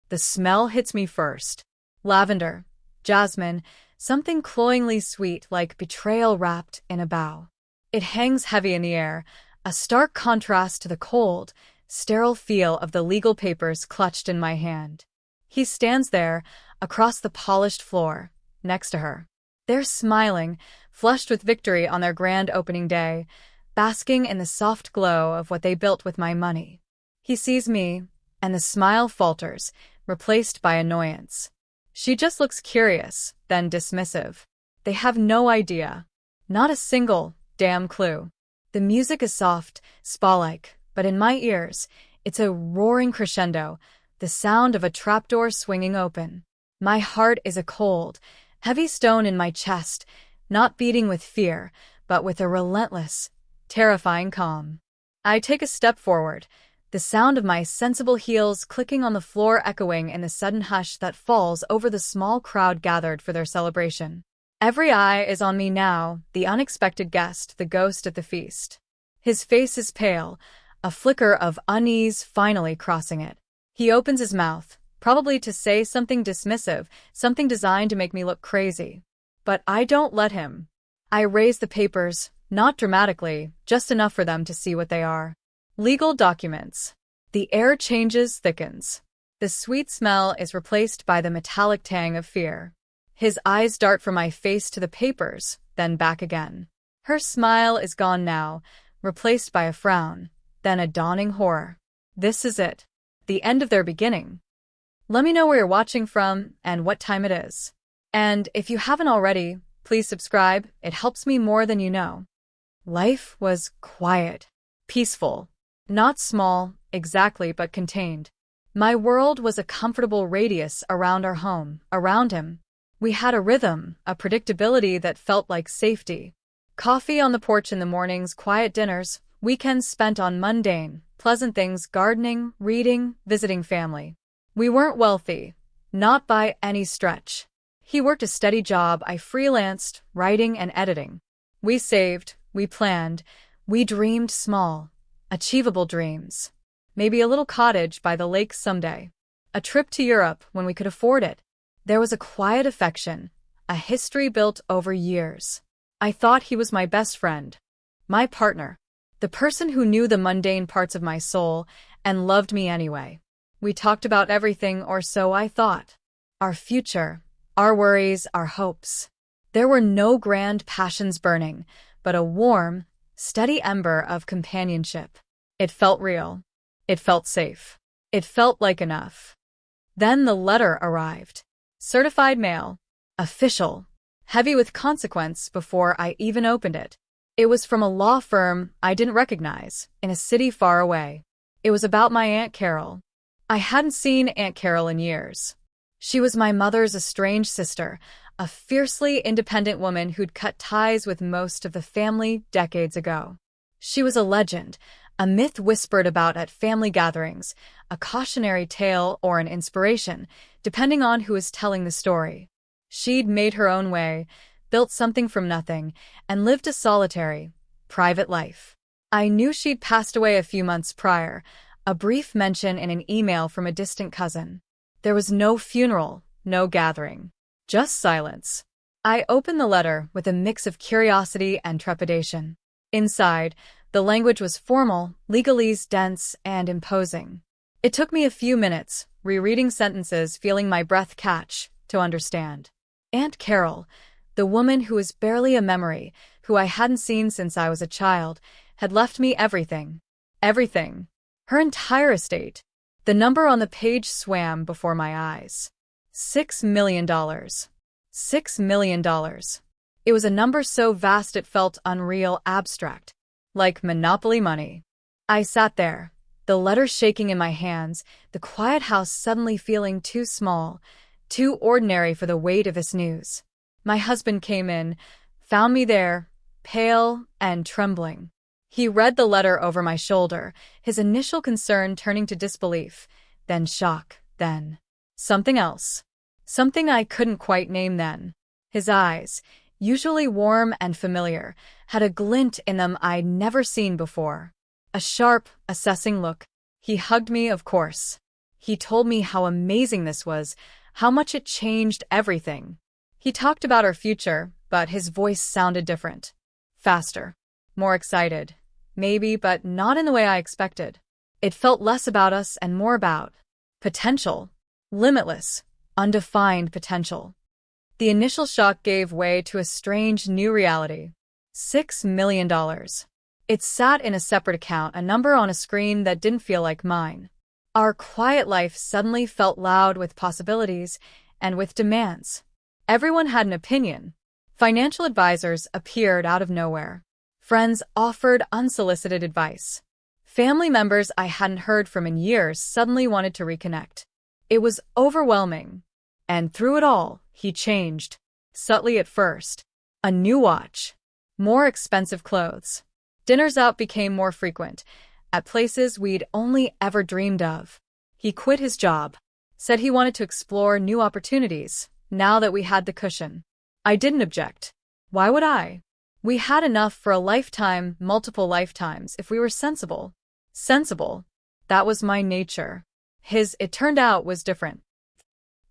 The smell hits me first. Lavender, jasmine, something cloyingly sweet like betrayal wrapped in a bough. It hangs heavy in the air, a stark contrast to the cold, sterile feel of the legal papers clutched in my hand. He stands there, across the polished floor, next to her. They're smiling, flushed with victory on their grand opening day, basking in the soft glow of what they built with my money. He sees me, and the smile falters, replaced by annoyance. She just looks curious, then dismissive. They have no idea. Not a single damn clue. The music is soft, spa-like, but in my ears, it's a roaring crescendo, the sound of a trapdoor swinging open. My heart is a cold, heavy stone in my chest, not beating with fear, but with a relentless, terrifying calm. I take a step forward, the sound of my sensible heels clicking on the floor echoing in the sudden hush that falls over the small crowd gathered for their celebration. Every eye is on me now, the unexpected guest, the ghost at the feast. His face is pale, a flicker of unease finally crossing it. He opens his mouth, probably to say something dismissive, something designed to make me look crazy. But I don't let him. I raise the papers, not dramatically, just enough for them to see what they are. Legal documents. The air changes, thickens. The sweet smell is replaced by the metallic tang of fear. His eyes dart from my face to the papers, then back again. Her smile is gone now, replaced by a frown, then a dawning horror. This is it. The end of their beginning. Let me know where you're watching from and what time it is. And if you haven't already, please subscribe, it helps me more than you know. Life was quiet, peaceful. Not small, exactly, but contained. My world was a comfortable radius around our home, around him. We had a rhythm, a predictability that felt like safety. Coffee on the porch in the mornings, quiet dinners, weekends spent on mundane, pleasant things, gardening, reading, visiting family. We weren't wealthy, not by any stretch. He worked a steady job, I freelanced, writing and editing. We saved, we planned, we dreamed small. Achievable dreams. Maybe a little cottage by the lake someday. A trip to Europe when we could afford it. There was a quiet affection, a history built over years. I thought he was my best friend, my partner, the person who knew the mundane parts of my soul and loved me anyway. We talked about everything, or so I thought. Our future, our worries, our hopes. There were no grand passions burning, but a warm, steady ember of companionship. It felt real. It felt safe. It felt like enough. Then the letter arrived. Certified mail. Official. Heavy with consequence before I even opened it. It was from a law firm I didn't recognize, in a city far away. It was about my Aunt Carol. I hadn't seen Aunt Carol in years. She was my mother's estranged sister, a fiercely independent woman who'd cut ties with most of the family decades ago. She was a legend, a myth whispered about at family gatherings, a cautionary tale or an inspiration, depending on who is telling the story. She'd made her own way, built something from nothing, and lived a solitary, private life. I knew she'd passed away a few months prior, a brief mention in an email from a distant cousin. There was no funeral, no gathering. Just silence. I opened the letter with a mix of curiosity and trepidation. Inside, the language was formal, legalese dense, and imposing. It took me a few minutes, rereading sentences, feeling my breath catch, to understand. Aunt Carol, the woman who was barely a memory, who I hadn't seen since I was a child, had left me everything. Everything. Her entire estate. The number on the page swam before my eyes. $6 million. $6 million. It was a number so vast it felt unreal, abstract, like Monopoly money. I sat there, the letter shaking in my hands, the quiet house suddenly feeling too small, too ordinary for the weight of this news. My husband came in, found me there, pale and trembling. He read the letter over my shoulder, his initial concern turning to disbelief, then shock, then something else. Something I couldn't quite name then. His eyes, usually warm and familiar, had a glint in them I'd never seen before. A sharp, assessing look. He hugged me, of course. He told me how amazing this was, how much it changed everything. He talked about our future, but his voice sounded different. Faster. More excited. Maybe, but not in the way I expected. It felt less about us and more about potential. Limitless, undefined potential. The initial shock gave way to a strange new reality. $6 million. It sat in a separate account, a number on a screen that didn't feel like mine. Our quiet life suddenly felt loud with possibilities and with demands. Everyone had an opinion. Financial advisors appeared out of nowhere. Friends offered unsolicited advice. Family members I hadn't heard from in years suddenly wanted to reconnect. It was overwhelming. And through it all, he changed. Subtly at first. A new watch. More expensive clothes. Dinners out became more frequent, at places we'd only ever dreamed of. He quit his job. Said he wanted to explore new opportunities, now that we had the cushion. I didn't object. Why would I? We had enough for a lifetime, multiple lifetimes, if we were sensible. Sensible. That was my nature. His, it turned out, was different.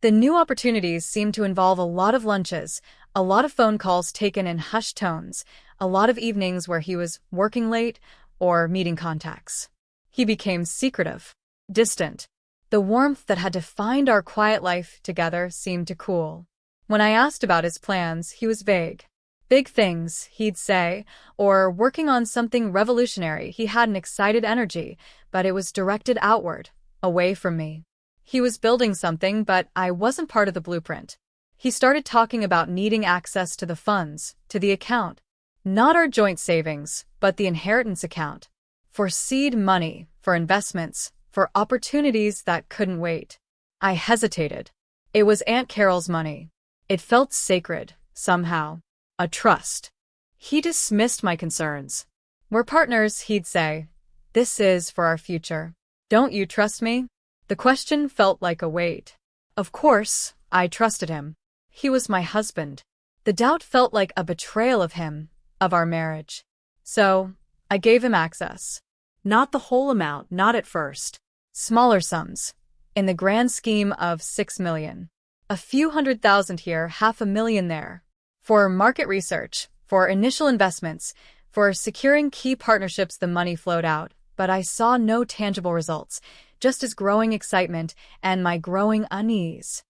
The new opportunities seemed to involve a lot of lunches, a lot of phone calls taken in hushed tones, a lot of evenings where he was working late or meeting contacts. He became secretive, distant. The warmth that had defined our quiet life together seemed to cool. When I asked about his plans, he was vague. Big things, he'd say, or working on something revolutionary. He had an excited energy, but it was directed outward, away from me. He was building something, but I wasn't part of the blueprint. He started talking about needing access to the funds, to the account. Not our joint savings, but the inheritance account. For seed money, for investments, for opportunities that couldn't wait. I hesitated. It was Aunt Carol's money. It felt sacred, somehow. A trust. He dismissed my concerns. We're partners, he'd say. This is for our future. Don't you trust me? The question felt like a weight. Of course, I trusted him. He was my husband. The doubt felt like a betrayal of him, of our marriage. So, I gave him access. Not the whole amount, not at first. Smaller sums. In the grand scheme of $6 million. A few $100,000 here, $500,000 there. For market research, for initial investments, for securing key partnerships. The money flowed out, but I saw no tangible results, just as growing excitement and my growing unease.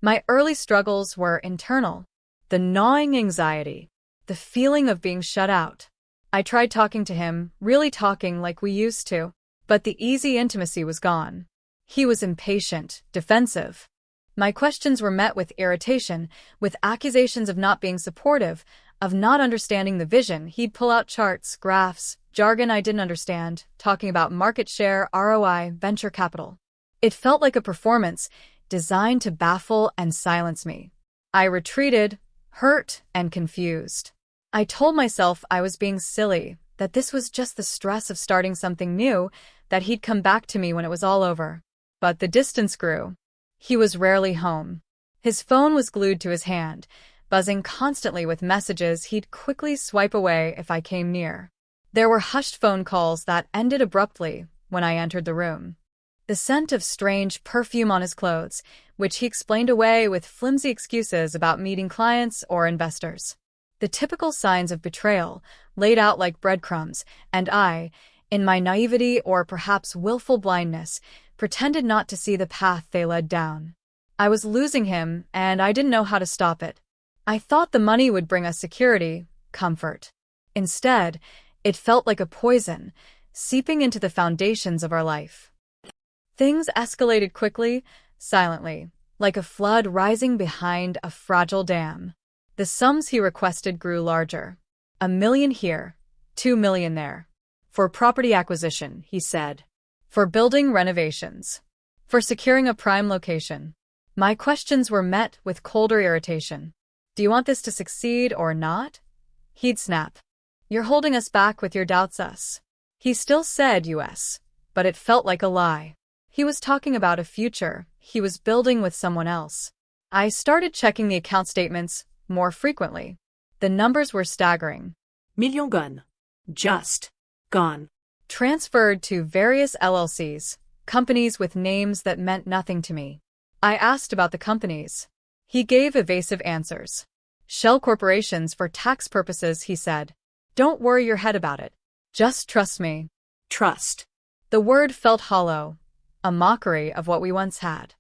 My early struggles were internal. The gnawing anxiety. The feeling of being shut out. I tried talking to him, really talking like we used to, but the easy intimacy was gone. He was impatient, defensive. My questions were met with irritation, with accusations of not being supportive, of not understanding the vision. He'd pull out charts, graphs, jargon I didn't understand, talking about market share, ROI, venture capital. It felt like a performance designed to baffle and silence me. I retreated, hurt and confused. I told myself I was being silly, that this was just the stress of starting something new, that he'd come back to me when it was all over. But the distance grew. He was rarely home. His phone was glued to his hand, buzzing constantly with messages he'd quickly swipe away if I came near. There were hushed phone calls that ended abruptly when I entered the room. The scent of strange perfume on his clothes, which he explained away with flimsy excuses about meeting clients or investors. The typical signs of betrayal, laid out like breadcrumbs, and I, in my naivety or perhaps willful blindness, pretended not to see the path they led down. I was losing him, and I didn't know how to stop it. I thought the money would bring us security, comfort. Instead, it felt like a poison, seeping into the foundations of our life. Things escalated quickly, silently, like a flood rising behind a fragile dam. The sums he requested grew larger. $1 million here, $2 million there. For property acquisition, he said. For building renovations. For securing a prime location. My questions were met with colder irritation. Do you want this to succeed or not? He'd snap. You're holding us back with your doubts us. He still said US, but it felt like a lie. He was talking about a future he was building with someone else. I started checking the account statements more frequently. The numbers were staggering. Million gone. Just gone. Transferred to various LLCs, companies with names that meant nothing to me. I asked about the companies. He gave evasive answers. Shell corporations for tax purposes, he said. Don't worry your head about it. Just trust me. Trust. The word felt hollow, a mockery of what we once had.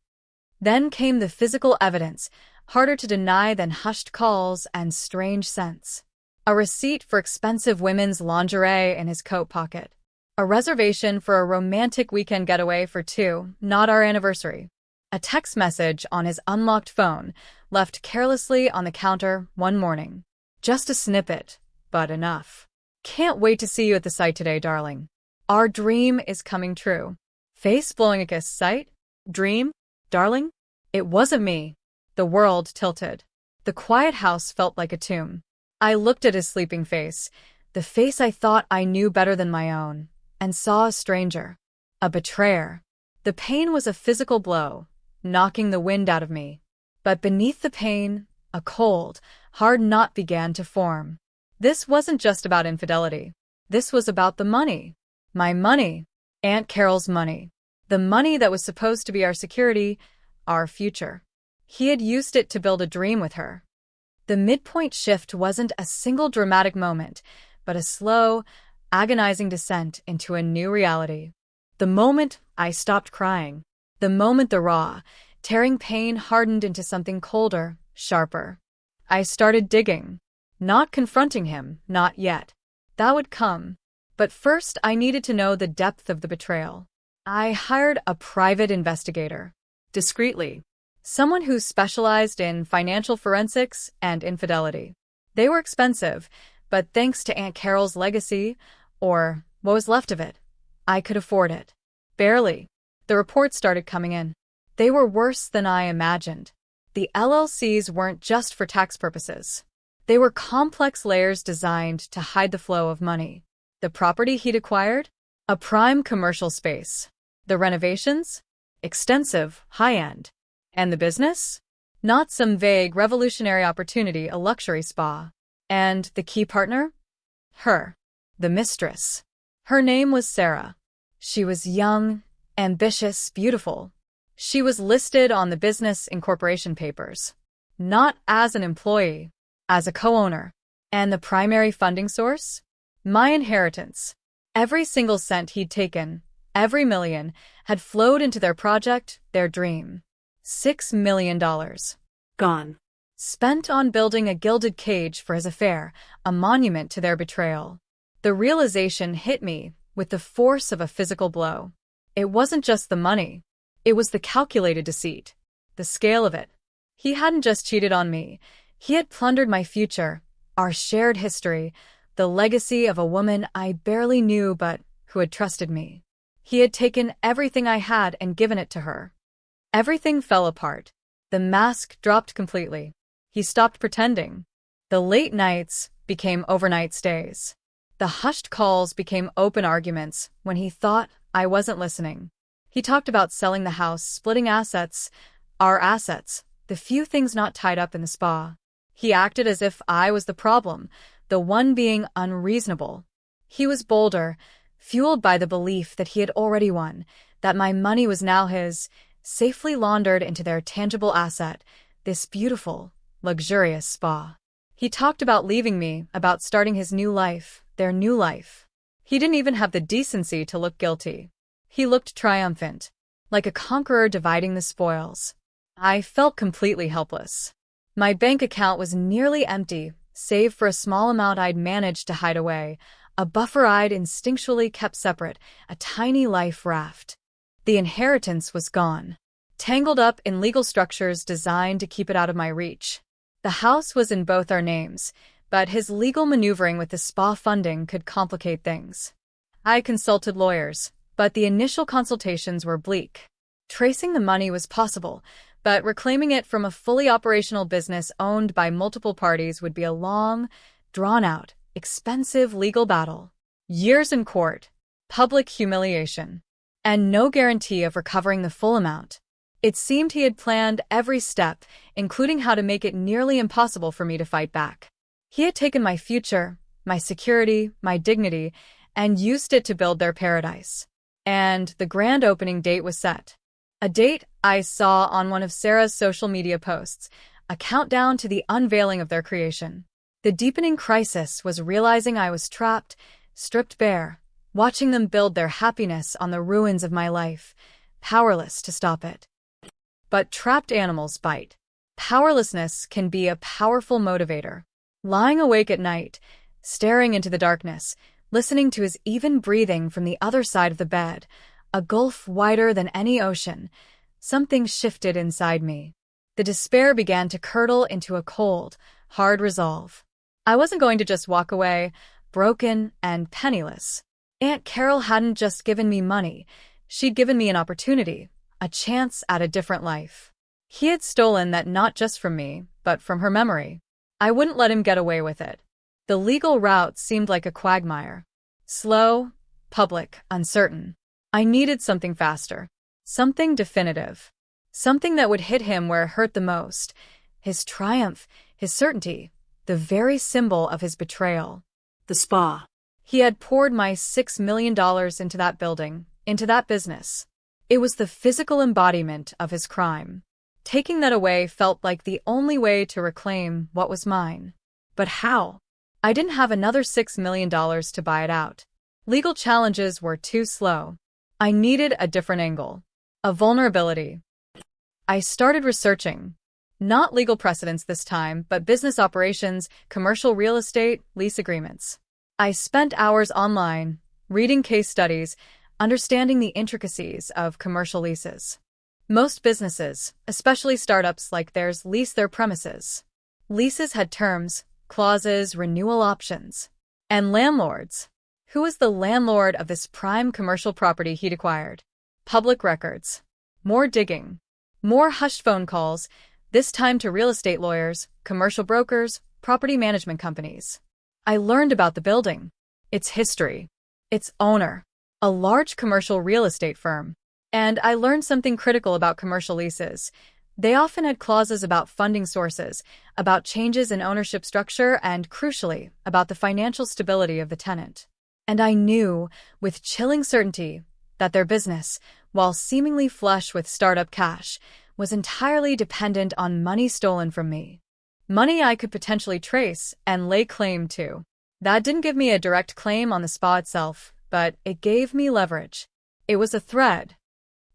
Then came the physical evidence, harder to deny than hushed calls and strange scents. A receipt for expensive women's lingerie in his coat pocket. A reservation for a romantic weekend getaway for two, not our anniversary. A text message on his unlocked phone, left carelessly on the counter one morning. Just a snippet, but enough. Can't wait to see you at the site today, darling. Our dream is coming true. Face blowing a kiss. Site? Dream? Darling? It wasn't me. The world tilted. The quiet house felt like a tomb. I looked at his sleeping face, the face I thought I knew better than my own, and saw a stranger. A betrayer. The pain was a physical blow, knocking the wind out of me. But beneath the pain, a cold, hard knot began to form. This wasn't just about infidelity. This was about the money. My money. Aunt Carol's money. The money that was supposed to be our security, our future. He had used it to build a dream with her. The midpoint shift wasn't a single dramatic moment, but a slow, agonizing descent into a new reality. The moment I stopped crying. The moment the raw, tearing pain hardened into something colder, sharper. I started digging. Not confronting him, not yet. That would come. But first I needed to know the depth of the betrayal. I hired a private investigator. Discreetly. Someone who specialized in financial forensics and infidelity. They were expensive, but thanks to Aunt Carol's legacy, or what was left of it, I could afford it. Barely. The reports started coming in. They were worse than I imagined. The LLCs weren't just for tax purposes. They were complex layers designed to hide the flow of money. The property he'd acquired? A prime commercial space. The renovations? Extensive, high-end. And the business? Not some vague revolutionary opportunity, a luxury spa. And the key partner? Her. The mistress. Her name was Sarah. She was young, ambitious, beautiful. She was listed on the business incorporation papers. Not as an employee, as a co-owner. And the primary funding source? My inheritance. Every single cent he'd taken, every million, had flowed into their project, their dream. $6 million. Gone. Spent on building a gilded cage for his affair, a monument to their betrayal. The realization hit me with the force of a physical blow. It wasn't just the money. It was the calculated deceit. The scale of it. He hadn't just cheated on me. He had plundered my future, our shared history, the legacy of a woman I barely knew but who had trusted me. He had taken everything I had and given it to her. Everything fell apart. The mask dropped completely. He stopped pretending. The late nights became overnight stays. The hushed calls became open arguments when he thought I wasn't listening. He talked about selling the house, splitting assets, our assets, the few things not tied up in the spa. He acted as if I was the problem, the one being unreasonable. He was bolder, fueled by the belief that he had already won, that my money was now his, safely laundered into their tangible asset, this beautiful, luxurious spa. He talked about leaving me, about starting his new life, their new life. He didn't even have the decency to look guilty. He looked triumphant, like a conqueror dividing the spoils. I felt completely helpless. My bank account was nearly empty, save for a small amount I'd managed to hide away, a buffer I'd instinctually kept separate, a tiny life raft. The inheritance was gone, tangled up in legal structures designed to keep it out of my reach. The house was in both our names, but his legal maneuvering with the spa funding could complicate things. I consulted lawyers, but the initial consultations were bleak. Tracing the money was possible, but reclaiming it from a fully operational business owned by multiple parties would be a long, drawn-out, expensive legal battle. Years in court, public humiliation, and no guarantee of recovering the full amount. It seemed he had planned every step, including how to make it nearly impossible for me to fight back. He had taken my future, my security, my dignity, and used it to build their paradise. and the grand opening date was set. A date I saw on one of Sarah's social media posts, a countdown to the unveiling of their creation. The deepening crisis was realizing I was trapped, stripped bare, watching them build their happiness on the ruins of my life, powerless to stop it. But trapped animals bite. Powerlessness can be a powerful motivator. Lying awake at night, staring into the darkness, listening to his even breathing from the other side of the bed, a gulf wider than any ocean, something shifted inside me. The despair began to curdle into a cold, hard resolve. I wasn't going to just walk away, broken and penniless. Aunt Carol hadn't just given me money. She'd given me an opportunity, a chance at a different life. He had stolen that not just from me, but from her memory. I wouldn't let him get away with it. The legal route seemed like a quagmire. Slow, public, uncertain. I needed something faster. Something definitive. Something that would hit him where it hurt the most. His triumph, his certainty, the very symbol of his betrayal. The spa. He had poured my $6 million into that building, into that business. It was the physical embodiment of his crime. Taking that away felt like the only way to reclaim what was mine. But how? I didn't have another $6 million to buy it out. Legal challenges were too slow. I needed a different angle. A vulnerability. I started researching. Not legal precedents this time, but business operations, commercial real estate, lease agreements. I spent hours online, reading case studies, understanding the intricacies of commercial leases. Most businesses, especially startups like theirs, lease their premises. Leases had terms, clauses, renewal options. And landlords. Who was the landlord of this prime commercial property he'd acquired? Public records. More digging. More hushed phone calls, this time to real estate lawyers, commercial brokers, property management companies. I learned about the building, its history, its owner, a large commercial real estate firm. And I learned something critical about commercial leases. They often had clauses about funding sources, about changes in ownership structure, and, crucially, about the financial stability of the tenant. And I knew, with chilling certainty, that their business, while seemingly flush with startup cash, was entirely dependent on money stolen from me. Money I could potentially trace and lay claim to. That didn't give me a direct claim on the spa itself, but it gave me leverage. It was a thread.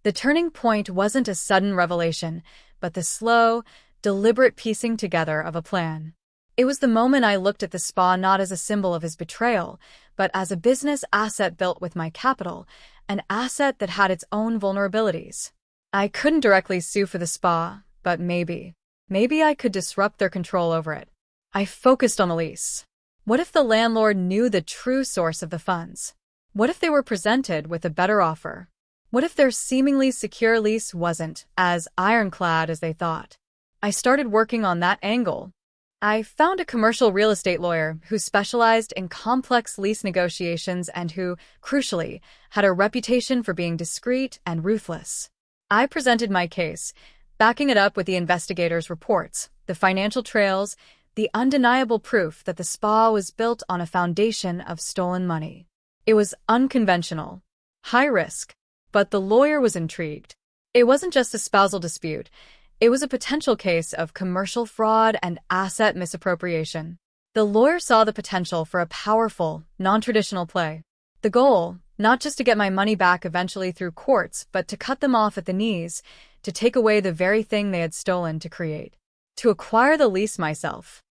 The turning point wasn't a sudden revelation, but the slow, deliberate piecing together of a plan. It was the moment I looked at the spa not as a symbol of his betrayal, but as a business asset built with my capital, an asset that had its own vulnerabilities. I couldn't directly sue for the spa, but maybe I could disrupt their control over it. I focused on the lease. What if the landlord knew the true source of the funds? What if they were presented with a better offer? What if their seemingly secure lease wasn't as ironclad as they thought? I started working on that angle. I found a commercial real estate lawyer who specialized in complex lease negotiations and who, crucially, had a reputation for being discreet and ruthless. I presented my case, backing it up with the investigators' reports, the financial trails, the undeniable proof that the spa was built on a foundation of stolen money. It was unconventional, high risk, but the lawyer was intrigued. It wasn't just a spousal dispute. It was a potential case of commercial fraud and asset misappropriation. The lawyer saw the potential for a powerful, non-traditional play. The goal, not just to get my money back eventually through courts, but to cut them off at the knees, to take away the very thing they had stolen to create. To acquire the lease myself.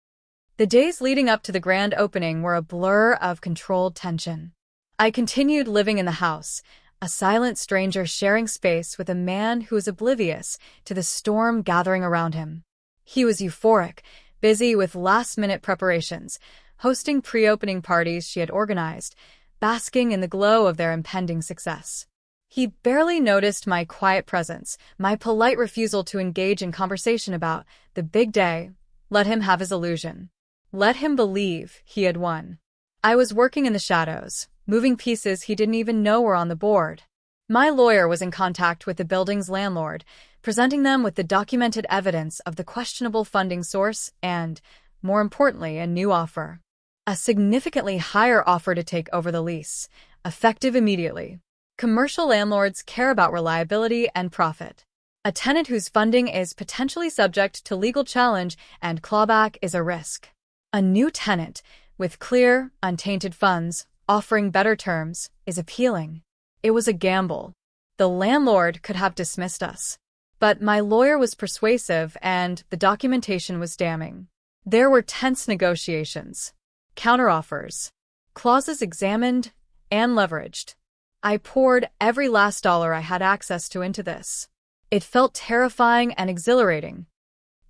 The days leading up to the grand opening were a blur of controlled tension. I continued living in the house, a silent stranger sharing space with a man who was oblivious to the storm gathering around him. He was euphoric, busy with last-minute preparations, hosting pre-opening parties she had organized, basking in the glow of their impending success. He barely noticed my quiet presence, my polite refusal to engage in conversation about the big day. Let him have his illusion. Let him believe he had won. I was working in the shadows, moving pieces he didn't even know were on the board. My lawyer was in contact with the building's landlord, presenting them with the documented evidence of the questionable funding source and, more importantly, a new offer. A significantly higher offer to take over the lease, effective immediately. Commercial landlords care about reliability and profit. A tenant whose funding is potentially subject to legal challenge and clawback is a risk. A new tenant, with clear, untainted funds, offering better terms, is appealing. It was a gamble. The landlord could have dismissed us. But my lawyer was persuasive and the documentation was damning. There were tense negotiations, counteroffers, clauses examined and leveraged. I poured every last dollar I had access to into this. It felt terrifying and exhilarating.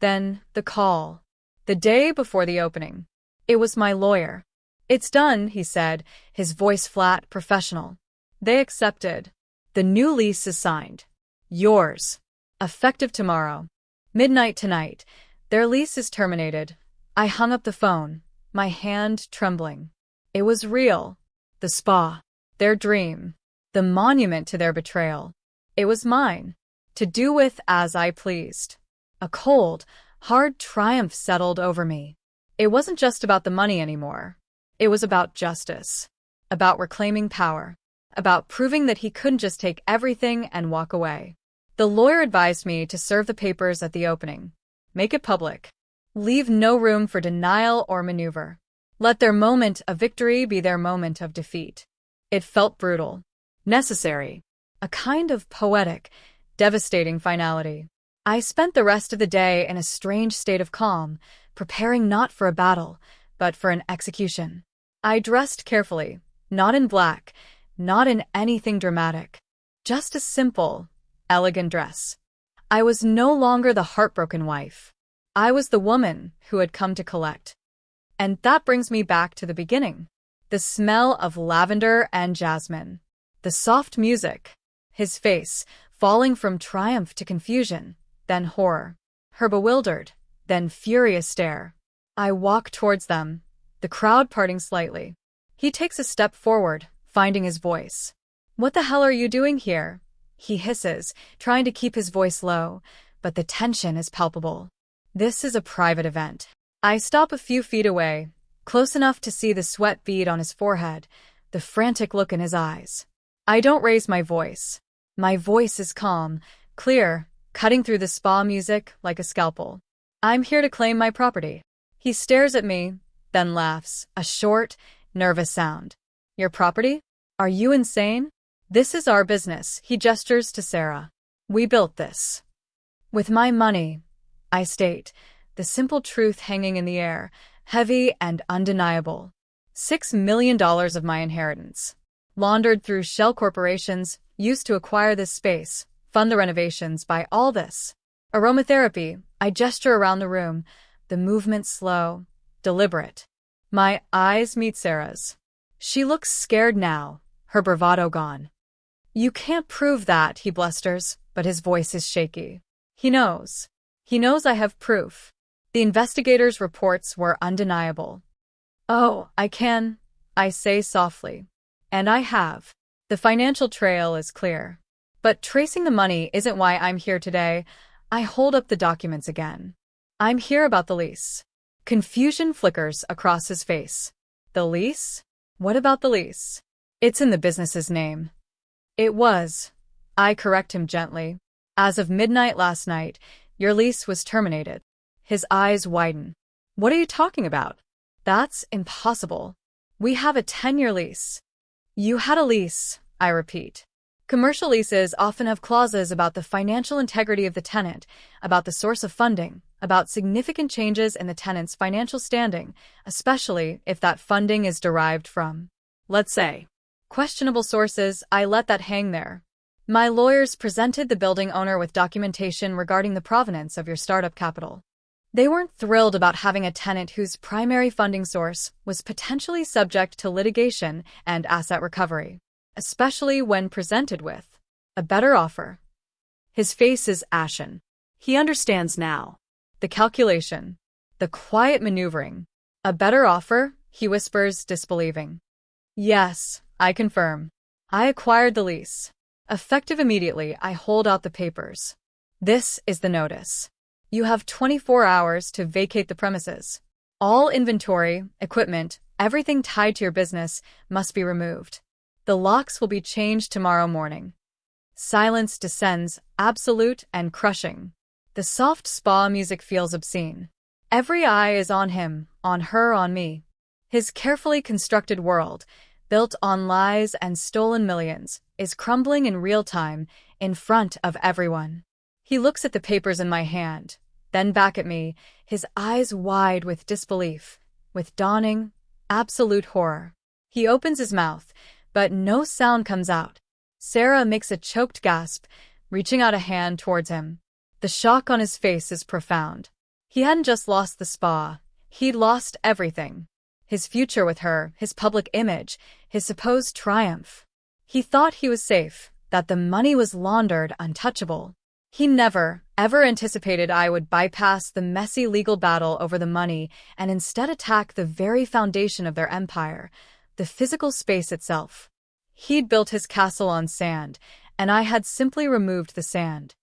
Then, the call. The day before the opening. It was my lawyer. "It's done," he said, his voice flat, professional. "They accepted. The new lease is signed. Yours. Effective tomorrow. Midnight tonight. Their lease is terminated." I hung up the phone, my hand trembling. It was real. The spa. Their dream. The monument to their betrayal. It was mine. To do with as I pleased. A cold, hard triumph settled over me. It wasn't just about the money anymore. It was about justice. About reclaiming power. About proving that he couldn't just take everything and walk away. The lawyer advised me to serve the papers at the opening. Make it public. Leave no room for denial or maneuver. Let their moment of victory be their moment of defeat. It felt brutal. Necessary. A kind of poetic, devastating finality. I spent the rest of the day in a strange state of calm, preparing not for a battle, but for an execution. I dressed carefully, not in black, not in anything dramatic. Just a simple, elegant dress. I was no longer the heartbroken wife. I was the woman who had come to collect. And that brings me back to the beginning. The smell of lavender and jasmine. The soft music. His face, falling from triumph to confusion, then horror. Her bewildered, then furious stare. I walk towards them, the crowd parting slightly. He takes a step forward, finding his voice. "What the hell are you doing here?" he hisses, trying to keep his voice low, but the tension is palpable. "This is a private event." I stop a few feet away, close enough to see the sweat bead on his forehead, the frantic look in his eyes. I don't raise my voice. My voice is calm, clear, cutting through the spa music like a scalpel. "I'm here to claim my property." He stares at me, then laughs, a short, nervous sound. "Your property? Are you insane? This is our business," he gestures to Sarah. "We built this. With my money," I state, the simple truth hanging in the air, heavy and undeniable. $6 million of my inheritance. Laundered through shell corporations, used to acquire this space, fund the renovations, buy all this. Aromatherapy, I gesture around the room, the movement slow, deliberate. My eyes meet Sarah's. She looks scared now, her bravado gone. "You can't prove that," he blusters, but his voice is shaky. He knows. He knows I have proof. The investigators' reports were undeniable. "Oh, I can," I say softly. "And I have. The financial trail is clear. But tracing the money isn't why I'm here today." I hold up the documents again. "I'm here about the lease." Confusion flickers across his face. "The lease? What about the lease?" "It's in the business's name." "It was." I correct him gently. "As of midnight last night, your lease was terminated." His eyes widen. "What are you talking about?" "That's impossible. We have a 10-year lease." "You had a lease," I repeat. Commercial leases often have clauses about the financial integrity of the tenant, about the source of funding, about significant changes in the tenant's financial standing, especially if that funding is derived from, let's say, questionable sources. I let that hang there. My lawyers presented the building owner with documentation regarding the provenance of your startup capital. They weren't thrilled about having a tenant whose primary funding source was potentially subject to litigation and asset recovery, especially when presented with a better offer. His face is ashen. He understands now. The calculation. The quiet maneuvering. "A better offer?" he whispers, disbelieving. "Yes," I confirm. "I acquired the lease. Effective immediately, I hold out the papers. This is the notice. You have 24 hours to vacate the premises. All inventory, equipment, everything tied to your business must be removed. The locks will be changed tomorrow morning. Silence descends, absolute and crushing. The soft spa music feels obscene. Every eye is on him, on her, on me. His carefully constructed world, built on lies and stolen millions, is crumbling in real time, in front of everyone. He looks at the papers in my hand, then back at me, his eyes wide with disbelief, with dawning, absolute horror. He opens his mouth, but no sound comes out. Sarah makes a choked gasp, reaching out a hand towards him. The shock on his face is profound. He hadn't just lost the spa, he'd lost everything. His future with her, his public image, his supposed triumph. He thought he was safe, that the money was laundered, untouchable. He never, ever anticipated I would bypass the messy legal battle over the money and instead attack the very foundation of their empire, the physical space itself. He'd built his castle on sand, and I had simply removed the sand.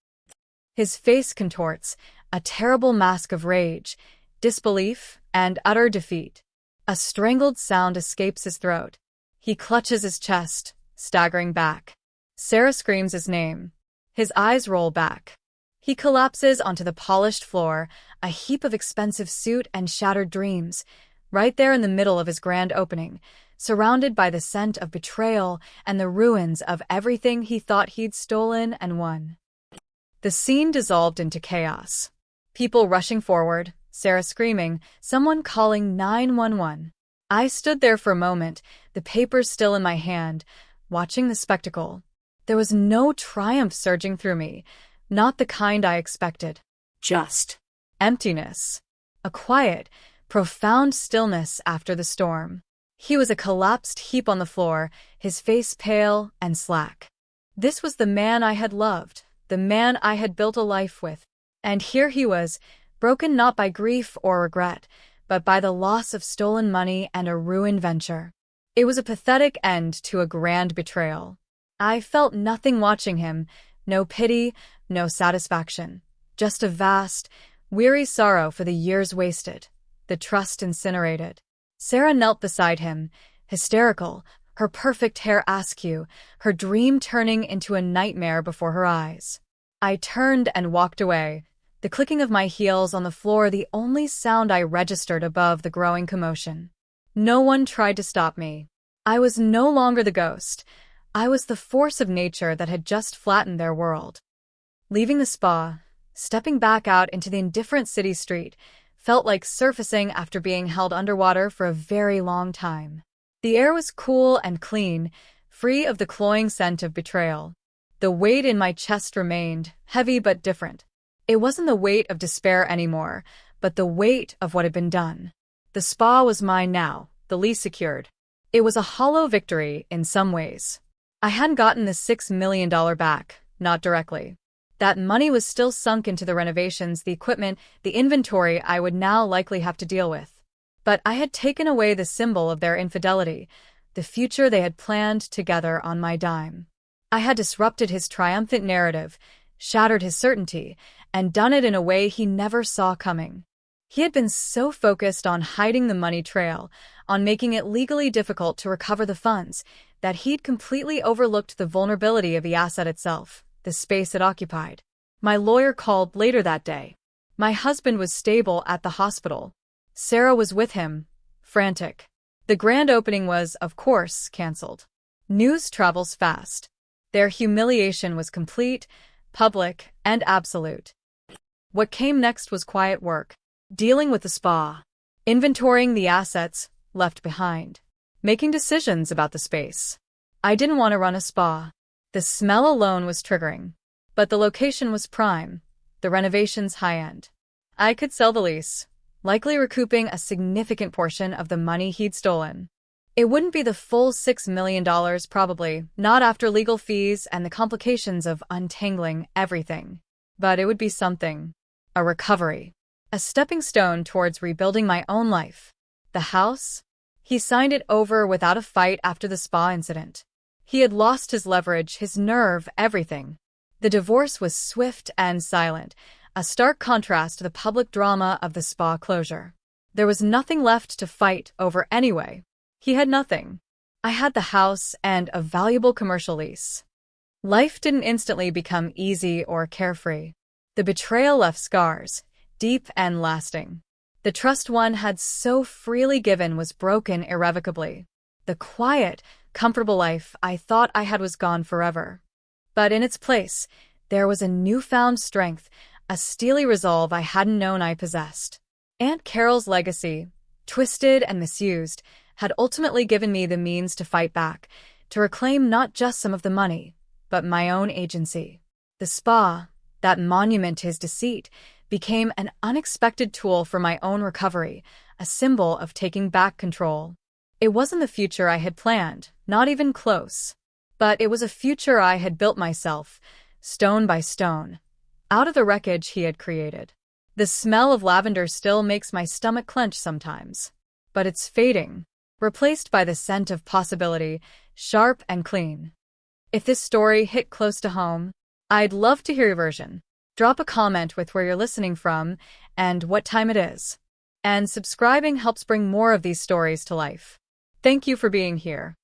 His face contorts, a terrible mask of rage, disbelief, and utter defeat. A strangled sound escapes his throat. He clutches his chest, staggering back. Sarah screams his name. His eyes roll back. He collapses onto the polished floor, a heap of expensive suit and shattered dreams, right there in the middle of his grand opening, surrounded by the scent of betrayal and the ruins of everything he thought he'd stolen and won. The scene dissolved into chaos. People rushing forward, Sarah screaming, someone calling 911. I stood there for a moment, the papers still in my hand, watching the spectacle. There was no triumph surging through me, not the kind I expected. Just emptiness. A quiet, profound stillness after the storm. He was a collapsed heap on the floor, his face pale and slack. This was the man I had loved, the man I had built a life with. And here he was, broken not by grief or regret, but by the loss of stolen money and a ruined venture. It was a pathetic end to a grand betrayal. I felt nothing watching him, no pity, no satisfaction, just a vast, weary sorrow for the years wasted, the trust incinerated. Sarah knelt beside him, hysterical, her perfect hair askew, her dream turning into a nightmare before her eyes. I turned and walked away, the clicking of my heels on the floor the only sound I registered above the growing commotion. No one tried to stop me. I was no longer the ghost. I was the force of nature that had just flattened their world. Leaving the spa, stepping back out into the indifferent city street, felt like surfacing after being held underwater for a very long time. The air was cool and clean, free of the cloying scent of betrayal. The weight in my chest remained, heavy but different. It wasn't the weight of despair anymore, but the weight of what had been done. The spa was mine now, the lease secured. It was a hollow victory in some ways. I hadn't gotten the $6 million back, not directly. That money was still sunk into the renovations, the equipment, the inventory I would now likely have to deal with. But I had taken away the symbol of their infidelity, the future they had planned together on my dime. I had disrupted his triumphant narrative, shattered his certainty, and done it in a way he never saw coming. He had been so focused on hiding the money trail, on making it legally difficult to recover the funds, that he'd completely overlooked the vulnerability of the asset itself, the space it occupied. My lawyer called later that day. My husband was stable at the hospital. Sarah was with him, frantic. The grand opening was, of course, cancelled. News travels fast. Their humiliation was complete, public, and absolute. What came next was quiet work. Dealing with the spa. Inventorying the assets left behind. Making decisions about the space. I didn't want to run a spa. The smell alone was triggering. But the location was prime. The renovations high-end. I could sell the lease, likely recouping a significant portion of the money he'd stolen. It wouldn't be the full $6 million probably, not after legal fees and the complications of untangling everything. But it would be something. A recovery. A stepping stone towards rebuilding my own life. The house? He signed it over without a fight after the spa incident. He had lost his leverage, his nerve, everything. The divorce was swift and silent, a stark contrast to the public drama of the spa closure. There was nothing left to fight over anyway. He had nothing. I had the house and a valuable commercial lease. Life didn't instantly become easy or carefree. The betrayal left scars, deep and lasting. The trust one had so freely given was broken irrevocably. The quiet, comfortable life I thought I had was gone forever. But in its place, there was a newfound strength, a steely resolve I hadn't known I possessed. Aunt Carol's legacy, twisted and misused, had ultimately given me the means to fight back, to reclaim not just some of the money, but my own agency. The spa, that monument to his deceit, became an unexpected tool for my own recovery, a symbol of taking back control. It wasn't the future I had planned, not even close. But it was a future I had built myself, stone by stone, out of the wreckage he had created. The smell of lavender still makes my stomach clench sometimes. But it's fading, replaced by the scent of possibility, sharp and clean. If this story hit close to home, I'd love to hear your version. Drop a comment with where you're listening from and what time it is. And subscribing helps bring more of these stories to life. Thank you for being here.